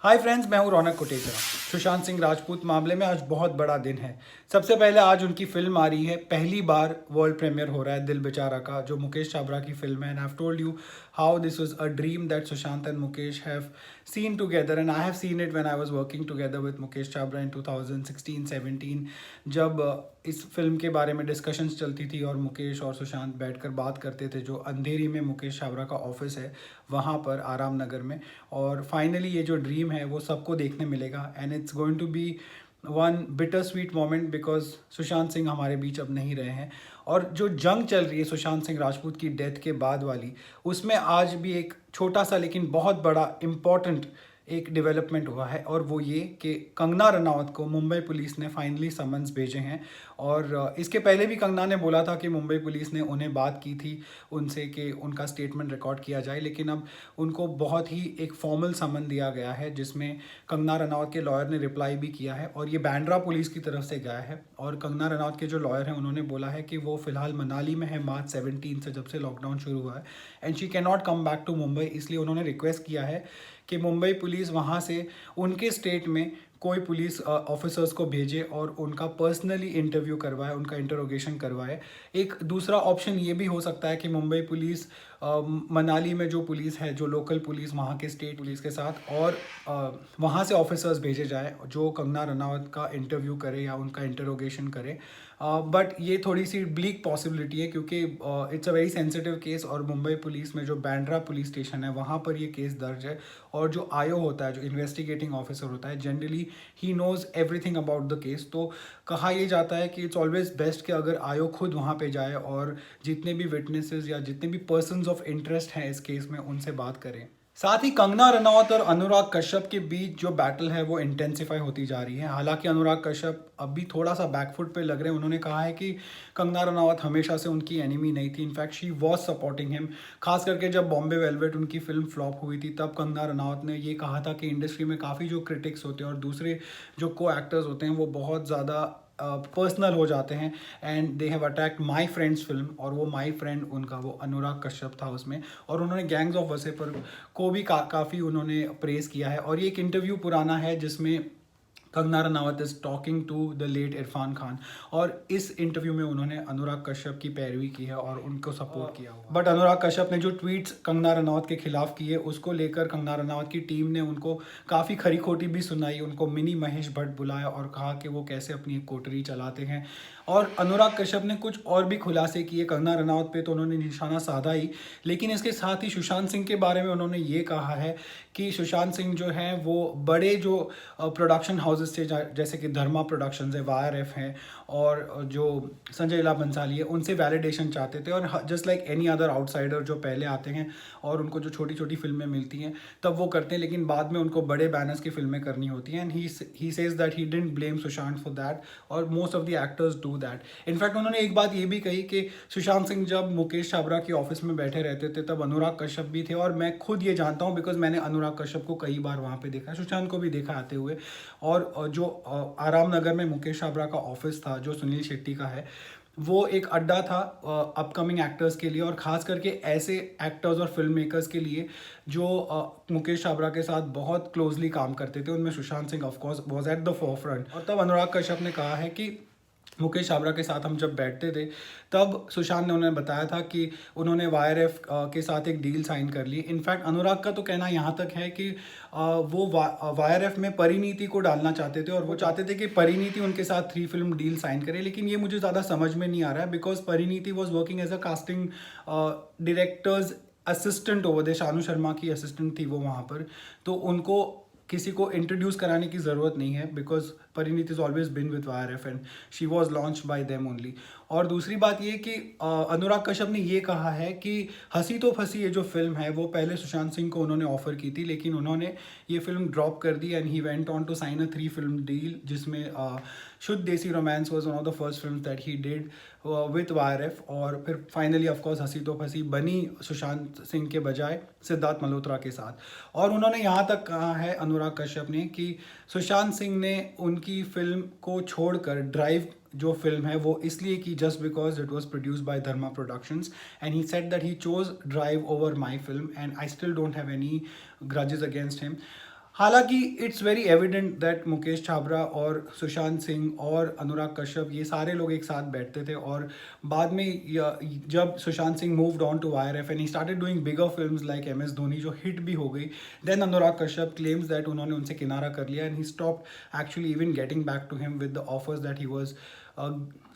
Hi friends, मैं हूं रौनक कोटेचा। सुशांत सिंह राजपूत मामले में आज बहुत बड़ा दिन है। सबसे पहले आज उनकी फिल्म आ रही है, पहली बार वर्ल्ड प्रीमियर हो रहा है दिल बेचारा का, जो मुकेश छाबड़ा की फिल्म है। And I have told you how this was a dream that Sushant and Mukesh have seen together, and I have seen it when I was working together with Mukesh Chabra in 2016-17, जब इस फिल्म के बारे में discussions चलती थी और मुकेश और सुशांत बैठकर बात करते थे, जो अंधेरी में मुकेश छाबरा का ऑफिस है वहाँ पर आराम नगर में। और फाइनली ये जो ड्रीम है वो सबको देखने मिलेगा, and it's going to be one bitter sweet moment because Sushant Singh हमारे बीच अब नहीं रहे हैं। और जो जंग चल रही है सुशांत सिंह राजपूत की डेथ के बाद वाली, उसमें आज भी एक छोटा सा लेकिन बहुत बड़ा इम्पॉर्टेंट एक डेवलपमेंट हुआ है, और वो ये कि कंगना रनावत को मुंबई पुलिस ने फाइनली समन्स भेजे हैं। और इसके पहले भी कंगना ने बोला था कि मुंबई पुलिस ने उन्हें बात की थी उनसे कि उनका स्टेटमेंट रिकॉर्ड किया जाए, लेकिन अब उनको बहुत ही एक फॉर्मल समन दिया गया है, जिसमें कंगना रनावत के लॉयर ने रिप्लाई भी किया है, और ये बांद्रा पुलिस की तरफ से गया है। और कंगना रनावत के जो लॉयर हैं उन्होंने बोला है कि वो फिलहाल मनाली में है मार्च 17 से, जब से लॉकडाउन शुरू हुआ है, and she can not come back to Mumbai. इसलिए उन्होंने रिक्वेस्ट किया है कि मुंबई पुलिस वहाँ से उनके स्टेट में कोई पुलिस ऑफिसर्स को भेजे और उनका पर्सनली इंटरव्यू करवाए, उनका इंटरोगेशन करवाए। एक दूसरा ऑप्शन ये भी हो सकता है कि मुंबई पुलिस मनाली में जो पुलिस है, जो लोकल पुलिस वहाँ के स्टेट पुलिस के साथ, और वहाँ से ऑफिसर्स भेजे जाए जो कंगना रनावत का इंटरव्यू करे या उनका इंटरोगेशन करे। बट ये थोड़ी सी ब्लीक पॉसिबिलिटी है, क्योंकि it's a very sensitive case, और मुंबई पुलिस में जो बांद्रा पुलिस स्टेशन है वहाँ पर ये केस दर्ज है। और जो आयो होता है, जो इन्वेस्टिगेटिंग ऑफिसर होता है, generally he knows everything about the case. तो कहा यह जाता है कि इट्स ऑलवेज बेस्ट कि अगर आयो खुद वहाँ पे जाए और जितने भी विटनेसेस या जितने भी पर्सन्स ऑफ इंटरेस्ट हैं इस केस में उनसे बात करें। साथ ही कंगना रनावत और अनुराग कश्यप के बीच जो बैटल है वो इंटेंसिफाई होती जा रही है। हालांकि अनुराग कश्यप अभी थोड़ा सा बैकफुट पे लग रहे हैं। उन्होंने कहा है कि कंगना रनावत हमेशा से उनकी एनिमी नहीं थी, in fact she was supporting him. खास करके जब बॉम्बे वेलवेट उनकी फिल्म फ्लॉप हुई थी, तब कंगना रनावत ने ये कहा था कि इंडस्ट्री में काफ़ी जो क्रिटिक्स होते हैं और दूसरे जो को एक्टर्स होते हैं वो बहुत ज़्यादा पर्सनल हो जाते हैं, and they have attacked my friends film. और वो माई फ्रेंड उनका वो अनुराग कश्यप था उसमें, और उन्होंने गैंग्स ऑफ वसेपुर को भी काफ़ी उन्होंने प्रेज़ किया है। और ये एक इंटरव्यू पुराना है जिसमें Kangana Ranaut is talking to the late Irrfan Khan, और इस इंटरव्यू में उन्होंने अनुराग कश्यप की पैरवी की है और उनको सपोर्ट किया हुआ। बट अनुराग कश्यप ने जो ट्वीट्स कंगना रनावत के खिलाफ किए, उसको लेकर कंगना रनावत की टीम ने उनको काफ़ी खरी खोटी भी सुनाई, उनको मिनी महेश भट्ट बुलाया और कहा कि वो कैसे अपनी एक कोटरी चलाते हैं। और अनुराग कश्यप ने कुछ और भी खुलासे किए। कंगना रनावत पे तो उन्होंने निशाना साधा ही, लेकिन इसके साथ ही सुशांत सिंह के बारे में उन्होंने ये कहा है कि सुशांत सिंह जो हैं वो बड़े जो प्रोडक्शन हाउसेस थे, जैसे कि धर्मा प्रोडक्शंस है, वाईआरएफ हैं, और जो संजय लीला बंसाली है, उनसे वैलिडेशन चाहते थे। और just like any other outsider जो पहले आते हैं और उनको जो छोटी छोटी फिल्में मिलती हैं तब वो करते हैं, लेकिन बाद में उनको बड़े बैनर्स की फिल्में करनी होती हैं। And he says that he didn't blame Sushant for that, और most of the actors do that. In fact उन्होंने एक बात ये भी कही कि सुशांत सिंह जब मुकेश छाबरा के ऑफिस में बैठे रहते थे तब अनुराग कश्यप भी थे, और मैं खुद ये जानता हूँ बिकॉज मैंने अनुराग कश्यप को कई बार वहाँ पे देखा, सुशांत को भी देखा आते हुए। और जो आराम नगर में मुकेश छाबरा का ऑफिस था जो सुनील शेट्टी का है, वो एक अड्डा था अपकमिंग एक्टर्स के लिए, और ख़ास करके ऐसे एक्टर्स और फिल्म मेकर्स के लिए जो मुकेश छाबरा के साथ बहुत क्लोजली काम करते थे। उनमें Sushant Singh of course was at the forefront. और तब अनुराग कश्यप ने कहा है कि मुकेश छाबरा के साथ हम जब बैठते थे तब सुशांत ने उन्हें बताया था कि उन्होंने वाईआरएफ के साथ एक डील साइन कर ली। इनफैक्ट अनुराग का तो कहना यहाँ तक है कि वो वाईआरएफ में परिणीति को डालना चाहते थे, और वो चाहते थे कि परिणीति उनके साथ 3 फिल्म डील साइन करे। लेकिन ये मुझे ज़्यादा समझ में नहीं आ रहा है because Parineeti was working as a casting directors assistant over there. Shanu Sharma की असिस्टेंट थी वो वहाँ पर, तो उनको किसी को इंट्रोड्यूस कराने की ज़रूरत नहीं है because Parineet is always been with YRF and she was launch by them only. और दूसरी बात ये कि अनुराग कश्यप ने ये कहा है कि हंसी तो फंसी ये जो फिल्म है वो पहले सुशांत सिंह को उन्होंने ऑफर की थी, लेकिन उन्होंने ये फिल्म ड्रॉप कर दी, and he went on to sign a 3 film deal, जिसमें Shuddh Desi Romance was one of the first film that he did with YRF. और फिर फाइनली ऑफकोर्स हंसी तो फंसी बनी सुशांत सिंह के बजाय सिद्धार्थ मल्होत्रा के साथ। और उन्होंने यहाँ तक कहा है अनुराग कश्यप ने कि सुशांत सिंह ने उनकी फिल्म को छोड़कर ड्राइव जो फिल्म है वो इसलिए की just because it was produce by Dharma productions, and he said that he chose drive over my film, and I still don't have any grudges against him. हालांकि it's very evident that Mukesh Chhabra और सुशांत सिंह और अनुराग कश्यप ये सारे लोग एक साथ बैठते थे, और बाद में जब Sushant Singh moved on to IRF and he started doing bigger films like MS Dhoni जो हिट भी हो गई, then Anurag Kashyap claims that उन्होंने उनसे किनारा कर लिया and he stopped actually even getting back to him with the offers that he was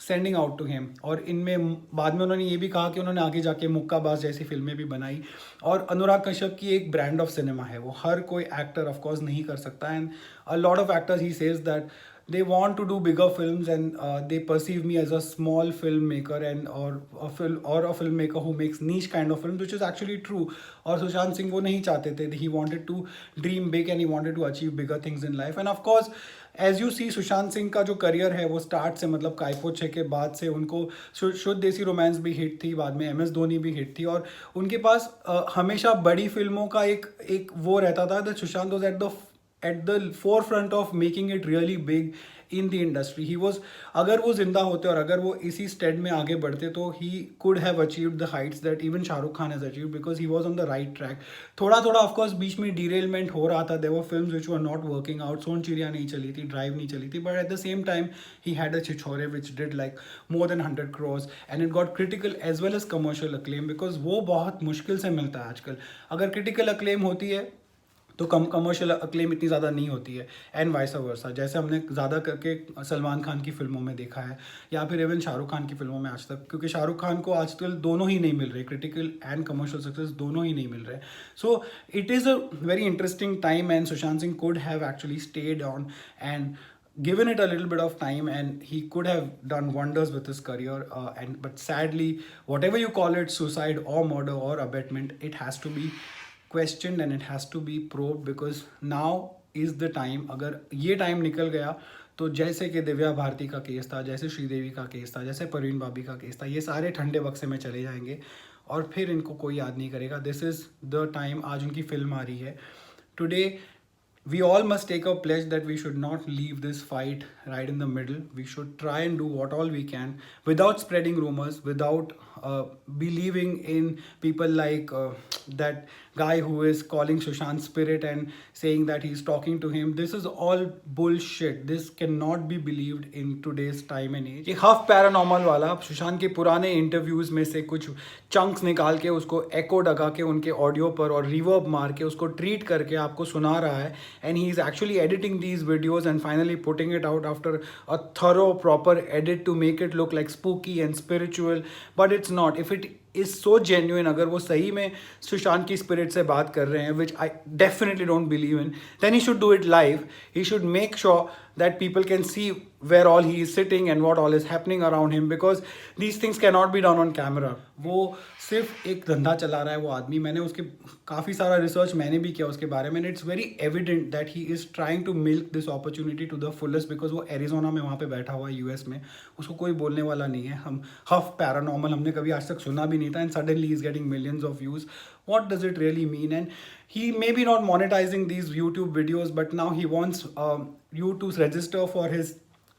sending out to him. और इनमें बाद में उन्होंने ये भी कहा कि उन्होंने आगे जाके मुक्काबाज जैसी फिल्में भी बनाई। और अनुराग कश्यप की एक ब्रांड ऑफ सिनेमा है, वो हर कोई एक्टर ऑफ कोर्स नहीं कर सकता, and a lot of actors he says that they want to do bigger films, and they perceive me as a small filmmaker and or a filmmaker who makes niche kind of films, which is actually true. और सुशांत सिंह वो नहीं चाहते थे, he wanted to dream big and he wanted to achieve bigger things in life. And of course as you see Sushant Singh का जो career है वो start से मतलब कायपो 6 के बाद से उनको शुद्ध देसी रोमांस भी हिट थी, बाद में MS धोनी भी हिट थी, और उनके पास हमेशा बड़ी फिल्मों का एक वो रहता था that Sushant was at the forefront of making it really big in the industry. He was, अगर वो जिंदा होते और अगर वो इसी स्टेड में आगे बढ़ते तो he could have achieved the heights that even Shahrukh Khan has achieved because he was on the right track. थोड़ा थोड़ा of course बीच में derailment हो रहा था, there were films which were not working out, सोन चिड़िया नहीं चली थी, ड्राइव नहीं चली थी, but at the same time he had a Chhichhore which did like more than 100 crores and it got critical as well as commercial acclaim because वो बहुत मुश्किल से मिलता है आजकल। अगर critical acclaim होती है तो कमर्शियल अक्लेम इतनी ज़्यादा नहीं होती है, एंड वाइस वर्सा, जैसे हमने ज़्यादा करके सलमान खान की फिल्मों में देखा है या फिर इवन शाहरुख खान की फिल्मों में आज तक, क्योंकि शाहरुख खान को आजकल दोनों ही नहीं मिल रहे, क्रिटिकल एंड कमर्शियल सक्सेस दोनों ही नहीं मिल रहे। So it is a very interesting time and Sushant Singh could have actually stayed on and given it a little bit of time and he could have done wonders with his career, but sadly whatever you call it, suicide or murder or abetment, it has to be questioned and it has to be probed because now is the time। अगर ये time निकल गया तो जैसे कि दिव्या भारती का case था, जैसे श्रीदेवी का केस था, जैसे परवीन बाबी का केस था, ये सारे ठंडे बक्से में चले जाएंगे और फिर इनको कोई याद नहीं करेगा। This is the time. आज उनकी फिल्म आ रही है today. We all must take a pledge that we should not leave this fight right in the middle. We should try and do what all we can without spreading rumors, without believing in people like that guy who is calling Sushant spirit and saying that he's talking to him. This is all bullshit. This cannot be believed in today's time and age. ये हफ paranormal वाला सुशांत के पुराने interviews में से कुछ chunks निकाल के उसको एको डगा के उनके ऑडियो पर और रिवर्ब मार के उसको ट्रीट करके आपको सुना रहा है, and he is actually editing these videos and finally putting it out after a thorough proper edit to make it look like spooky and spiritual, but it's not. If it is so genuine, अगर वो सही में सुशांत की spirit से बात कर रहे हैं, which I definitely don't believe in, then he should do it live. He should make sure that people can see where all he is sitting and what all is happening around him, because these things cannot be done on camera. वो सिर्फ एक धंधा चला रहा है वो आदमी। मैंने उसके काफ़ी सारा रिसर्च मैंने भी किया उसके बारे में, it's very evident that he is trying to milk this opportunity to the fullest, because वो एरिजोना में वहाँ पे बैठा हुआ है US में, उसको कोई बोलने वाला नहीं है। हम हफ पैरानॉर्मल हमने कभी आज तक सुना भी नहीं था, and suddenly is getting millions of views. What does it really mean? And he may be not monetizing these YouTube videos, but now he wants you to register for his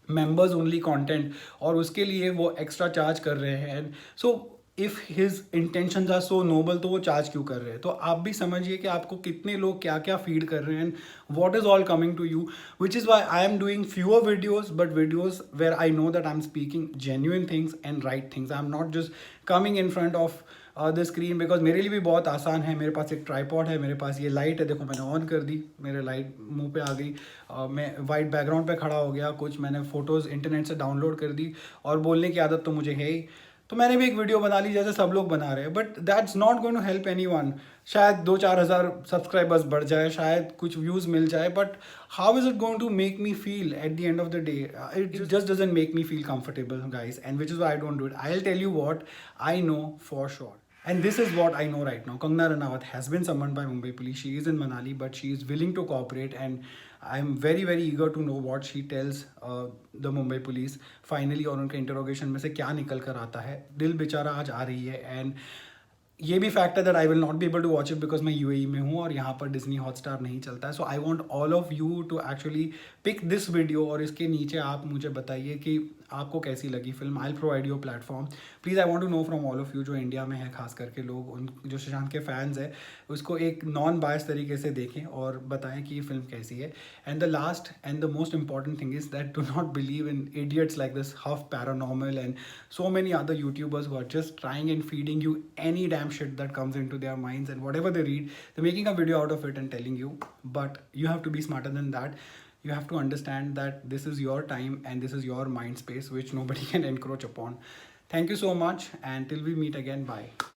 members only content, और उसके लिए वो extra charge कर रहे हैं। And so if his intentions are so noble तो वो charge क्यों कर रहे हैं? तो आप भी समझिए कि आपको कितने लोग क्या क्या फीड कर रहे हैं, and what is all coming to you, which is why I am doing fewer videos, but videos where I know that I am speaking genuine things and right things. I am not just coming in front of the screen, because मेरे लिए भी बहुत आसान है। मेरे पास एक tripod है, मेरे पास ये लाइट है, देखो मैंने ऑन कर दी, मेरे लाइट मुंह पे आ गई, मैं वाइट बैकग्राउंड पे खड़ा हो गया, कुछ मैंने फ़ोटोज़ इंटरनेट से डाउनलोड कर दी, और बोलने की आदत तो मुझे है ही, तो मैंने भी एक वीडियो बना ली जैसे सब लोग बना रहे हैं, but that's not going to help anyone. शायद 2-4 हज़ार सब्सक्राइबर्स बढ़ जाए, शायद कुछ व्यूज़ मिल जाए, but how is it going to make me feel at the end of the day? It just doesn't make me feel comfortable guys, and which is why I don't do it. I will tell you what I know for sure. And this is what I know right now. Kangana Ranaut has been summoned by Mumbai police. She is in Manali, but she is willing to cooperate, and I'm very very eager to know what she tells the Mumbai police finally, और उनके interrogation में से क्या निकल कर आता है। दिल बेचारा आज आ रही है, and ये भी फैक्ट है that I will not be able to watch it because मैं UAE में हूँ और यहाँ पर डिज्नी हॉटस्टार नहीं चलता है। So I want all of you to actually pick this video, और इसके नीचे आप मुझे बताइए कि आपको कैसी लगी film. I provide your platform. Please I want to know from all of you जो इंडिया में है, खास करके लोग उन जो सुशांत के फैंस हैं, उसको एक नॉन बायस तरीके से देखें और बताएं कि ये फिल्म कैसी है. And the last and the most important thing is that do not believe in idiots like this Huff Paranormal and so many other YouTubers who are just trying and feeding you any damn shit that comes into their minds, and whatever they read, they're making a video out of it and telling you. But you have to be smarter than that. You have to understand that this is your time and this is your mind space which nobody can encroach upon. Thank you so much, and till we meet again, bye.